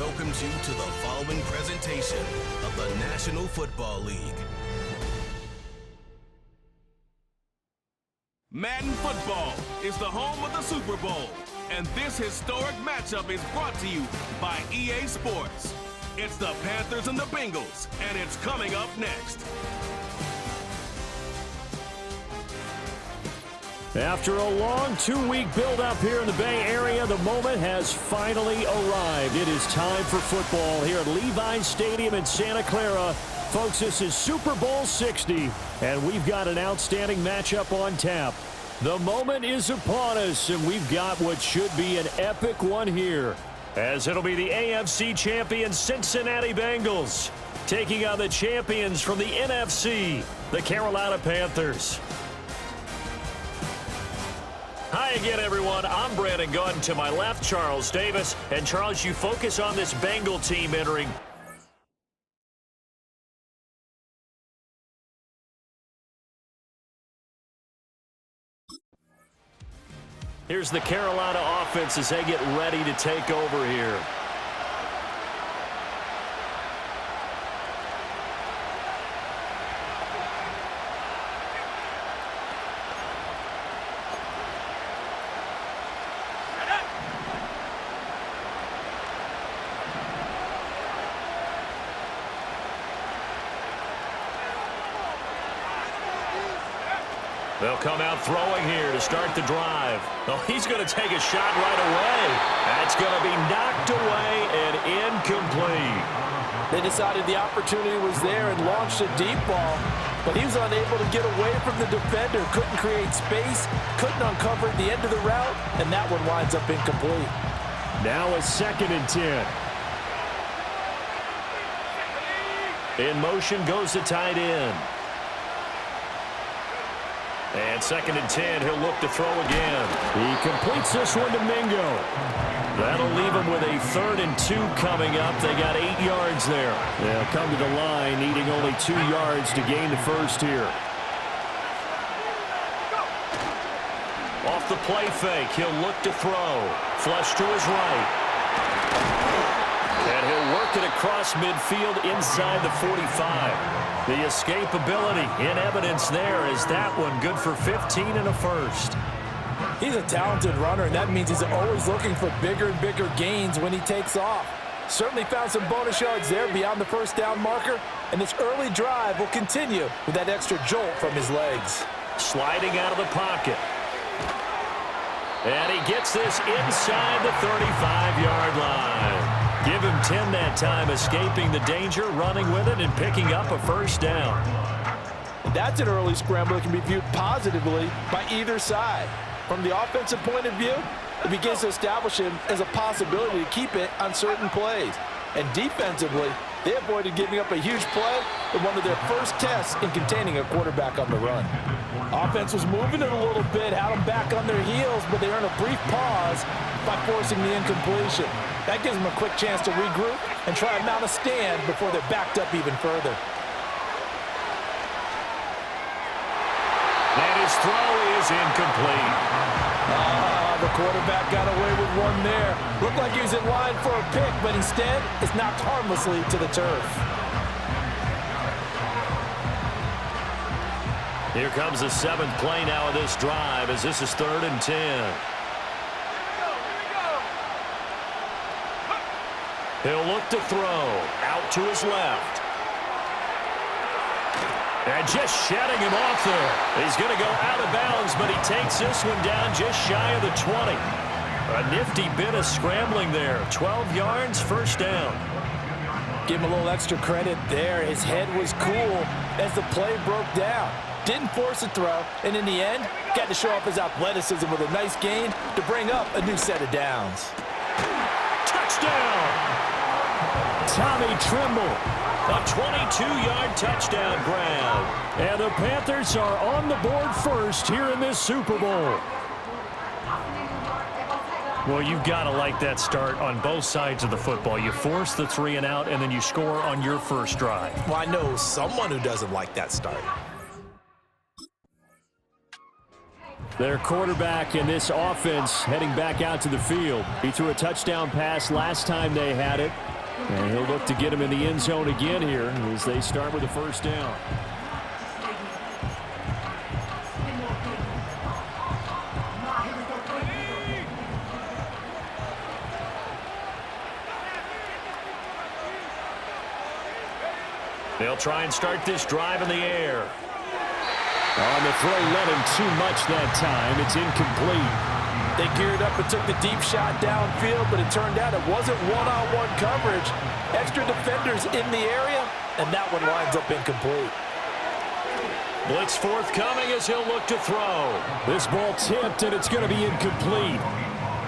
welcomes you to the following presentation of the National Football League. Madden Football is the home of the Super Bowl, and this historic matchup is brought to you by EA Sports. It's the Panthers and the Bengals, and it's coming up next. After a long two-week build-up here in the Bay Area, the moment has finally arrived. It is time for football here at Levi's Stadium in Santa Clara. Folks, this is Super Bowl 60, and we've got an outstanding matchup on tap. The moment is upon us, and we've got what should be an epic one here, as it'll be the AFC champion Cincinnati Bengals taking on the champions from the NFC, the Carolina Panthers. Hi again, everyone. I'm Brandon Gunn. To my left, Charles Davis. And Charles, you focus on this Bengal team entering. Here's the Carolina offense as they get ready to take over here. They'll come out throwing here to start the drive. Oh, he's going to take a shot right away. That's going to be knocked away and incomplete. They decided the opportunity was there and launched a deep ball, but he was unable to get away from the defender, couldn't create space, couldn't uncover the end of the route, and that one winds up incomplete. Now a 2nd and 10. In motion goes the tight end. And 2nd and 10, he'll look to throw again. He completes this one to Mingo. That'll leave him with a 3rd and 2 coming up. They got 8 yards there. They'll come to the line, needing only 2 yards to gain the first here. Off the play fake, he'll look to throw. Flush to his right. And he'll work it across midfield inside the 45. The escapability in evidence there is that one good for 15 and a first. He's a talented runner, and that means he's always looking for bigger and bigger gains when he takes off. Certainly found some bonus yards there beyond the first down marker, and this early drive will continue with that extra jolt from his legs. Sliding out of the pocket. And he gets this inside the 35-yard line. Give him 10 that time, escaping the danger, running with it, and picking up a first down. That's an early scramble that can be viewed positively by either side. From the offensive point of view, it begins to establish him as a possibility to keep it on certain plays. And defensively, they avoided giving up a huge play in one of their first tests in containing a quarterback on the run. Offense was moving it a little bit, had them back on their heels, but they earned a brief pause by forcing the incompletion. That gives them a quick chance to regroup and try and mount a stand before they're backed up even further. And his throw is incomplete. The quarterback got away with one there. Looked like he was in line for a pick, but instead it's knocked harmlessly to the turf. Here comes the 7th play now of this drive, as this is 3rd and 10. He'll look to throw out to his left. And just shutting him off there. He's going to go out of bounds, but he takes this one down just shy of the 20. A nifty bit of scrambling there. 12 yards, first down. Give him a little extra credit there. His head was cool as the play broke down. Didn't force a throw, and in the end, got to show off his athleticism with a nice gain to bring up a new set of downs. Touchdown! Tommy Tremble. A 22-yard touchdown grab. And the Panthers are on the board first here in this Super Bowl. Well, you've got to like that start on both sides of the football. You force the 3 and out, and then you score on your first drive. Well, I know someone who doesn't like that start. Their quarterback in this offense heading back out to the field. He threw a touchdown pass last time they had it. And he'll look to get him in the end zone again here as they start with a first down. They'll try and start this drive in the air. On the throw, led him too much that time. It's incomplete. They geared up and took the deep shot downfield, but it turned out it wasn't one-on-one coverage. Extra defenders in the area, and that one lines up incomplete. Blitz forthcoming as he'll look to throw. This ball tipped, and it's going to be incomplete.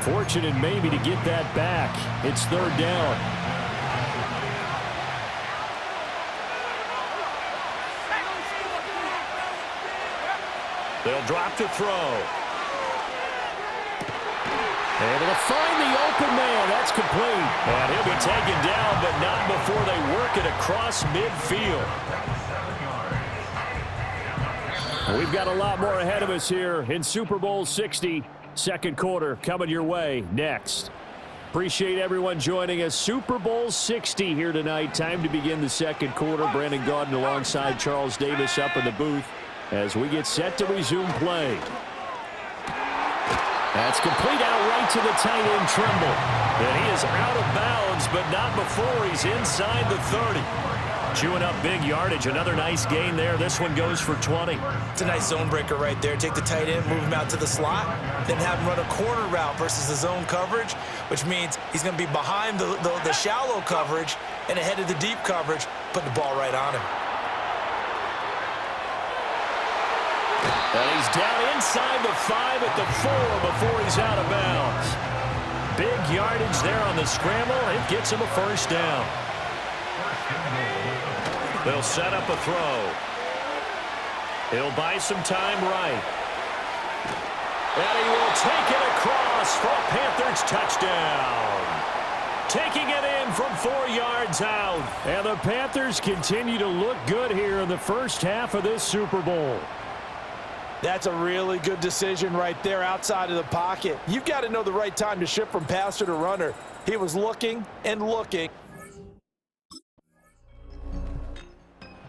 Fortunate maybe to get that back. It's third down. They'll drop to throw. Able to find the open man. That's complete. And he'll be taken down, but not before they work it across midfield. We've got a lot more ahead of us here in Super Bowl 60. Second quarter coming your way next. Appreciate everyone joining us. Super Bowl 60 here tonight. Time to begin the second quarter. Brandon Gaudin alongside Charles Davis up in the booth as we get set to resume play. That's complete out right to the tight end, Trimble. And he is out of bounds, but not before he's inside the 30. Chewing up big yardage. Another nice gain there. This one goes for 20. It's a nice zone breaker right there. Take the tight end, move him out to the slot, then have him run a corner route versus the zone coverage, which means he's going to be behind the shallow coverage and ahead of the deep coverage, putting the ball right on him. And he's down inside the 5 at the 4 before he's out of bounds. Big yardage there on the scramble. It gets him a first down. They'll set up a throw. He'll buy some time right. And he will take it across for a Panthers touchdown. Taking it in from 4 yards out. And the Panthers continue to look good here in the first half of this Super Bowl. That's a really good decision right there outside of the pocket. You've got to know the right time to shift from passer to runner. He was looking and looking.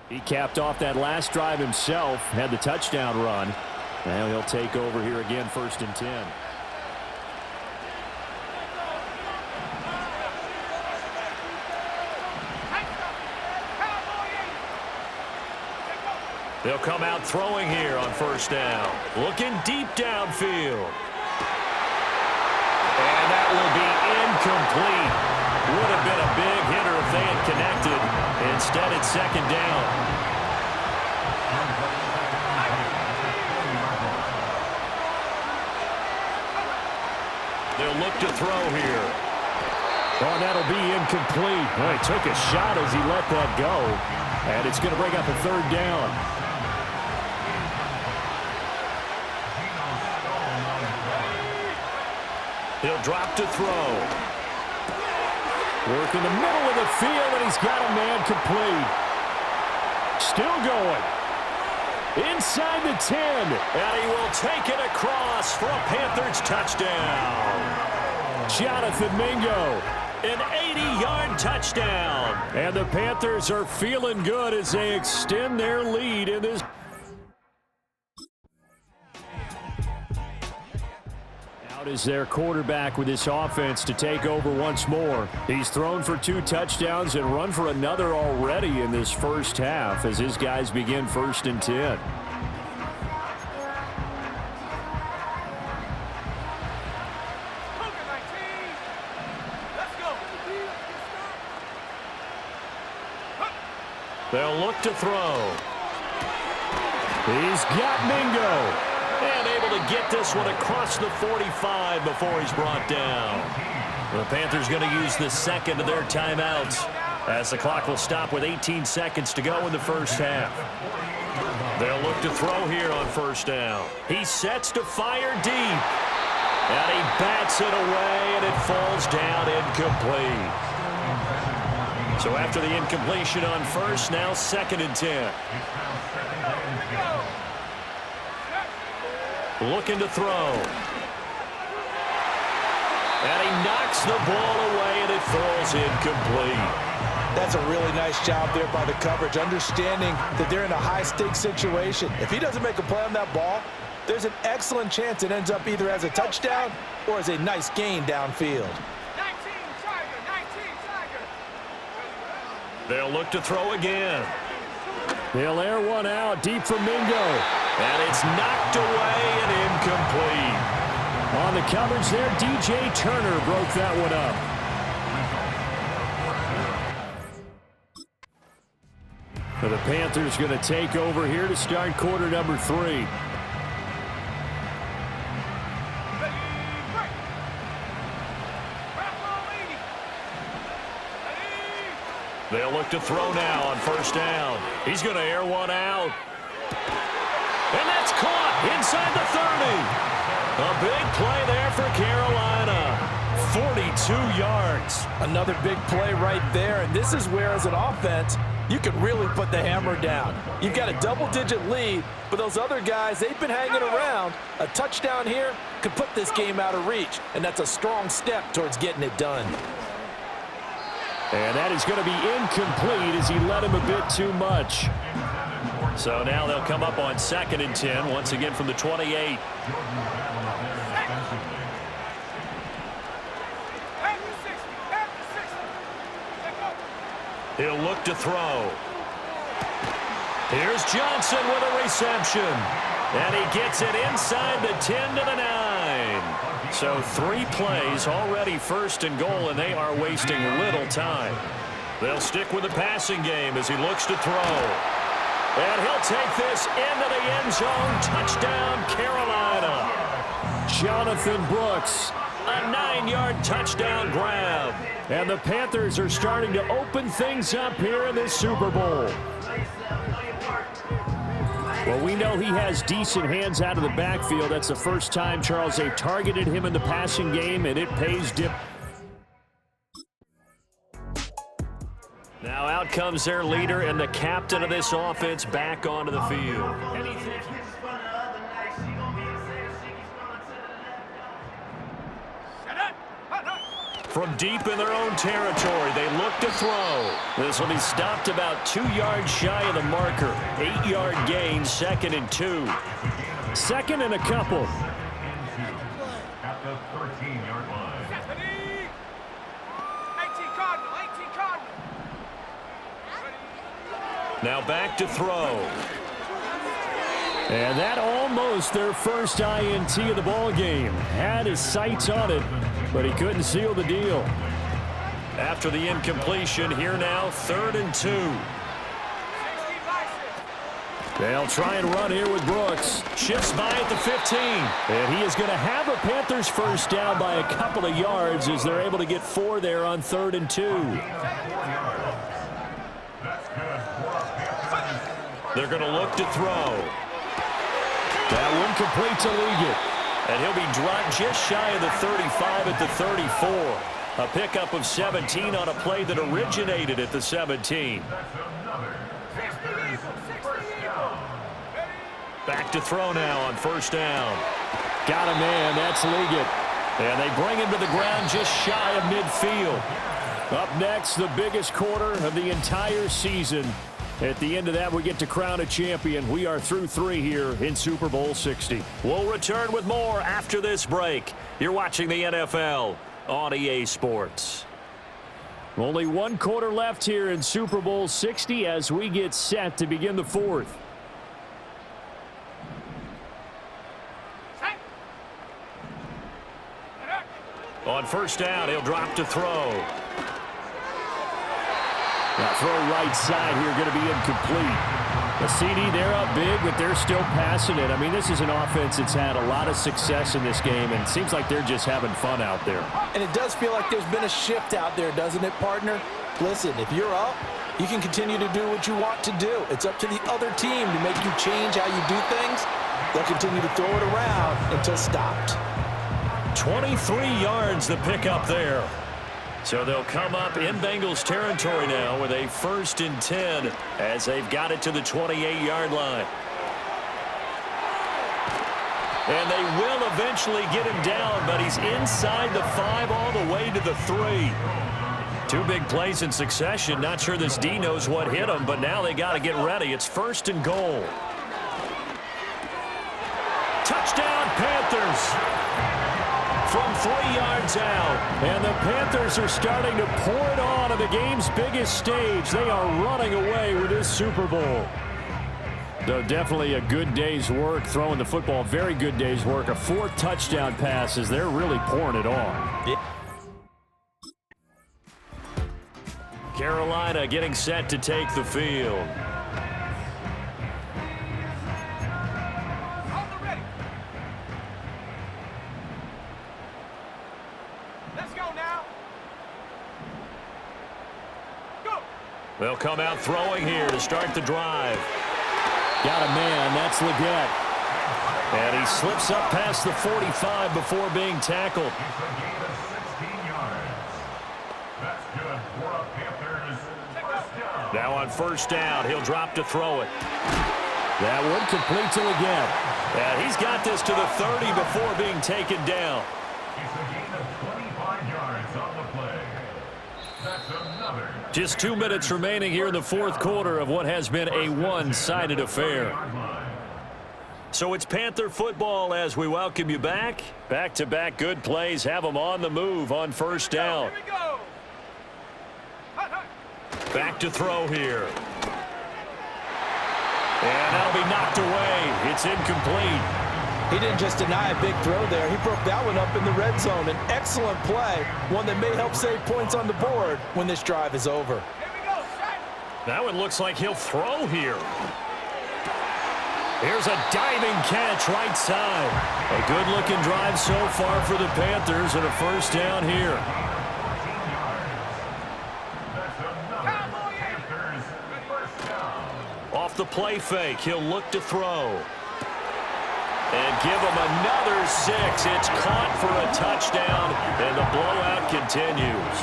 He capped off that last drive himself, had the touchdown run. Now he'll take over here again, 1st and 10. They'll come out throwing here on 1st down. Looking deep downfield. And that will be incomplete. Would have been a big hitter if they had connected. Instead, it's 2nd down. They'll look to throw here. Oh, that'll be incomplete. Well, he took a shot as he let that go. And it's going to bring up a 3rd down. He'll drop to throw. Work in the middle of the field, and he's got a man complete. Still going. Inside the 10. And he will take it across for a Panthers touchdown. Jonathan Mingo. An 80-yard touchdown. And the Panthers are feeling good as they extend their lead in this. Out is their quarterback with this offense to take over once more. He's thrown for 2 touchdowns and run for another already in this first half as his guys begin 1st and 10. They'll look to throw. He's got Mingo. And able to get this one across the 45 before he's brought down. The Panthers going to use the 2nd of their timeouts as the clock will stop with 18 seconds to go in the first half. They'll look to throw here on 1st down. He sets to fire deep. And he bats it away, and it falls down incomplete. So after the incompletion on 1st, now 2nd and 10. looking to throw. And he knocks the ball away, and it falls incomplete. That's a really nice job there by the coverage, understanding that they're in a high-stakes situation. If he doesn't make a play on that ball, there's an excellent chance it ends up either as a touchdown or as a nice gain downfield. 19 Tiger. They'll look to throw again. They'll air one out deep from Mingo. And it's knocked away and incomplete. On the coverage there, DJ Turner broke that one up. So the Panthers going to take over here to start quarter number 3. They'll look to throw now on first down. He's going to air one out. And that's caught inside the 30. A big play there for Carolina. 42 yards. Another big play right there, and this is where, as an offense, you can really put the hammer down. You've got a double-digit lead, but those other guys, they've been hanging around. A touchdown here could put this game out of reach, and that's a strong step towards getting it done. And that is going to be incomplete as he led him a bit too much. So now they'll come up on 2nd and 10, once again from the 28. He'll look to throw. Here's Johnson with a reception. And he gets it inside the 10 to the 9. So 3 plays already 1st and goal, and they are wasting little time. They'll stick with the passing game as he looks to throw. And he'll take this into the end zone. Touchdown, Carolina. Jonathan Brooks, a 9-yard touchdown grab. And the Panthers are starting to open things up here in this Super Bowl. Well, we know he has decent hands out of the backfield. That's the first time, Charles, they've targeted him in the passing game, and it pays dip. Now out comes their leader and the captain of this offense back onto the field. From deep in their own territory, they look to throw. This will be stopped about 2 yards shy of the marker. 8-yard gain, 2nd and 2. 2nd and a couple. At the 13-yard line. 18 Cardinal. Now back to throw. And that almost their first INT of the ball game. Had his sights on it, but he couldn't seal the deal. After the incompletion, here now, 3rd and 2. They'll try and run here with Brooks. Shifts by at the 15. And he is going to have a Panthers first down by a couple of yards as they're able to get 4 there on 3rd and 2. They're going to look to throw. That one complete to Liggett. And he'll be dropped just shy of the 35 at the 34. A pickup of 17 on a play that originated at the 17. Back to throw now on first down. Got a man, that's Liggett. And they bring him to the ground just shy of midfield. Up next, the biggest quarter of the entire season. At the end of that, we get to crown a champion. We are through 3 here in Super Bowl 60. We'll return with more after this break. You're watching the NFL on EA Sports. Only 1 quarter left here in Super Bowl 60 as we get set to begin the 4th. On first down, he'll drop to throw. Now throw right side here, going to be incomplete. The CD, they're up big, but they're still passing it. I mean, this is an offense that's had a lot of success in this game, and it seems like they're just having fun out there. And it does feel like there's been a shift out there, doesn't it, partner? Listen, if you're up, you can continue to do what you want to do. It's up to the other team to make you change how you do things. They'll continue to throw it around until stopped. 23 yards the pickup there. So they'll come up in Bengals territory now with a 1st and 10 as they've got it to the 28-yard line. And they will eventually get him down, but he's inside the 5 all the way to the 3. 2 big plays in succession. Not sure this D knows what hit him, but now they got to get ready. It's 1st and goal. Touchdown, Panthers! From 3 yards out. And the Panthers are starting to pour it on the game's biggest stage. They are running away with this Super Bowl. So definitely a good day's work throwing the football. Very good day's work. A 4th touchdown pass as they're really pouring it on. Yeah. Carolina getting set to take the field. On the ready. Let's go now. Go. They'll come out throwing here to start the drive. Got a man. That's Leggett. And he slips up past the 45 before being tackled. Now on 1st down, he'll drop to throw it. That one complete to Leggett. And he's got this to the 30 before being taken down. It's a gain of 25 yards on the play. That's another. Just 2 minutes remaining here in the 4th quarter of what has been a one-sided affair. So it's Panther football as we welcome you back. Back-to-back good plays have them on the move on 1st down. Here we go. Back to throw here. And that'll be knocked away. It's incomplete. He didn't just deny a big throw there. He broke that one up in the red zone. An excellent play, one that may help save points on the board when this drive is over. Here we go, set. That one looks like he'll throw here. Here's a diving catch right side. A good-looking drive so far for the Panthers and a 1st down here. Off the play fake, he'll look to throw. And give him another 6. It's caught for a touchdown, and the blowout continues.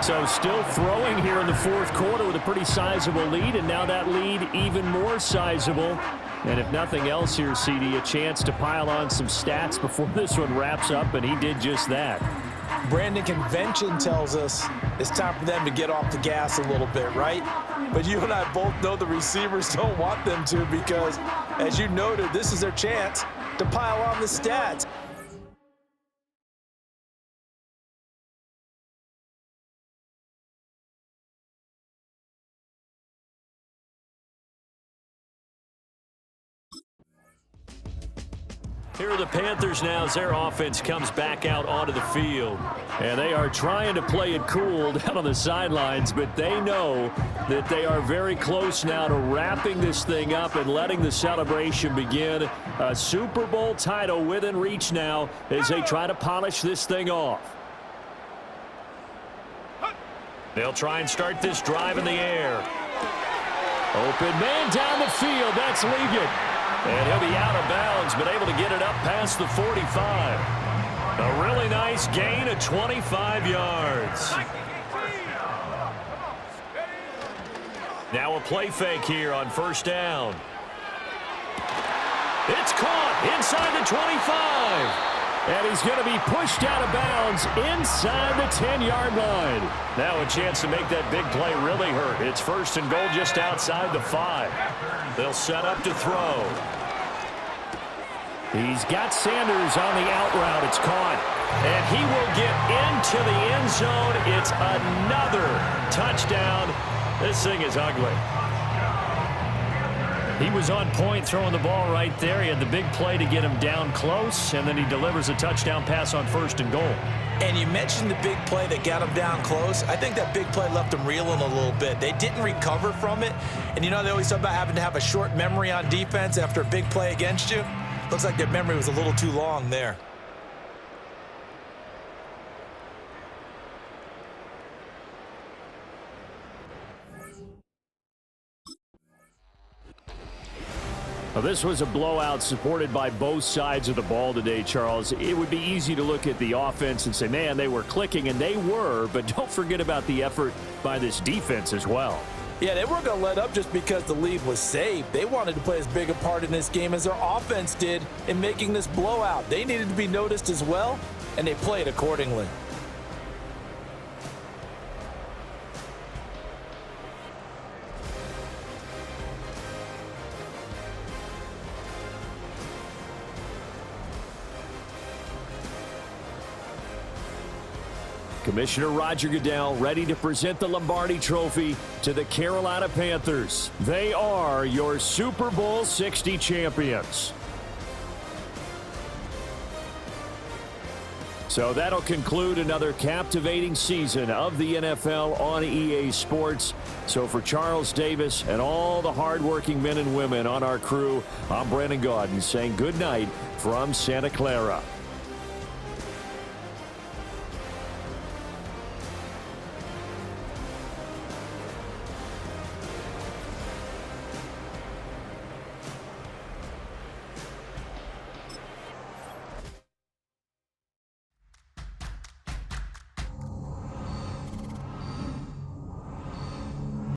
So still throwing here in the 4th quarter with a pretty sizable lead, and now that lead even more sizable. And if nothing else here, CD, a chance to pile on some stats before this one wraps up, and he did just that. Brandon, convention tells us it's time for them to get off the gas a little bit, right? But you and I both know the receivers don't want them to because, as you noted, this is their chance to pile on the stats. Here are the Panthers now as their offense comes back out onto the field. And they are trying to play it cool down on the sidelines, but they know that they are very close now to wrapping this thing up and letting the celebration begin. A Super Bowl title within reach now as they try to polish this thing off. They'll try and start this drive in the air. Open man down the field. That's Leggett. And he'll be out of bounds, but able to get it up past the 45. A really nice gain of 25 yards. Now a play fake here on 1st down. It's caught inside the 25. And he's going to be pushed out of bounds inside the 10-yard line. Now a chance to make that big play really hurt. It's 1st and goal just outside the 5. They'll set up to throw. He's got Sanders on the out route. It's caught. And he will get into the end zone. It's another touchdown. This thing is ugly. He was on point throwing the ball right there. He had the big play to get him down close, and then he delivers a touchdown pass on 1st and goal. And you mentioned the big play that got him down close. I think that big play left him reeling a little bit. They didn't recover from it. And you know they always talk about having to have a short memory on defense after a big play against you. Looks like their memory was a little too long there. Well, this was a blowout supported by both sides of the ball today, Charles. It would be easy to look at the offense and say, man, they were clicking, and they were, but don't forget about the effort by this defense as well. Yeah, they weren't going to let up just because the lead was saved. They wanted to play as big a part in this game as their offense did in making this blowout. They needed to be noticed as well, and they played accordingly. Commissioner Roger Goodell ready to present the Lombardi Trophy to the Carolina Panthers. They are your Super Bowl 60 champions. So that'll conclude another captivating season of the NFL on EA Sports. So for Charles Davis and all the hardworking men and women on our crew, I'm Brandon Gaudin saying good night from Santa Clara.